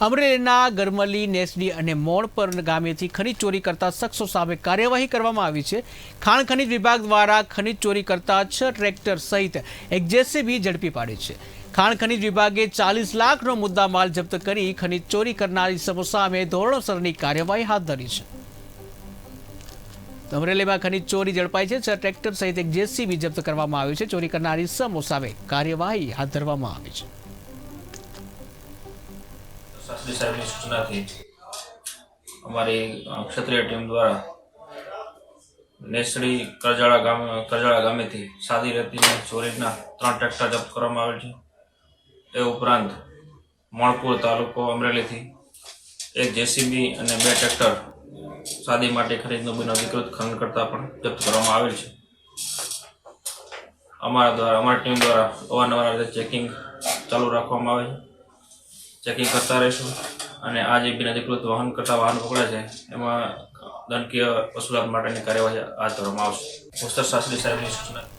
અમરેલીના ગરમલી, નેસડી અને મોણપર ગામેથી ખનીજ ચોરી કરતા શખ્સો સામે કાર્યવાહી કરવામાં આવી છે। ખાણ ખનીજ વિભાગ દ્વારા ખનીજ ચોરી કરતા 6 ટ્રેક્ટર સહિત એક જેસીબી ઝડપી પાડી છે। ખાણ ખનીજ વિભાગે 40 લાખનો મુદ્દામાલ જપ્ત કરી ખનીજ ચોરી કરનારી ઇસમો સામે ધોરણસરની કાર્યવાહી હાથ ધરી છે। અમરેલીમાં ખનીજ ચોરી ઝડપાઈ છે। 6 ટ્રેક્ટર સહિત એક જેસીબી જપ્ત કરવામાં આવ્યું છે। ચોરી કરનારી ઇસમો સામે કાર્યવાહી હાથ ધરવામાં આવી છે। शास्त्री साहब की सूचना थी हमारी क्षत्रिय टीम द्वारा नेसड़ी करजाड़ा गामे थी सादी रेती में चोरीना 3 ट्रेक्टर जप्त करवामां आवेल छे। ते उपरांत मोणपुर तालुको अमरेली थी एक जेसीबी અને 2 ट्रेक्टर सादी माटे खरीदनो बिन अधिकृत खनन करता पण जप्त करवामां आवेल छे। અમારી ટીમ દ્વારા અવારનવાર ચેકિંગ ચાલુ રાખવામાં આવે છે। चेकिंग करता रहीशुं અને આ જે બિન અધિકૃત વાહન કરતા વાહન પકડાય છે એમાં દંડકીય વસૂલાત માટેની કાર્યવાહી હાથ ધરવામાં આવશે। શાસ્ત્રી સાહેબની સૂચના।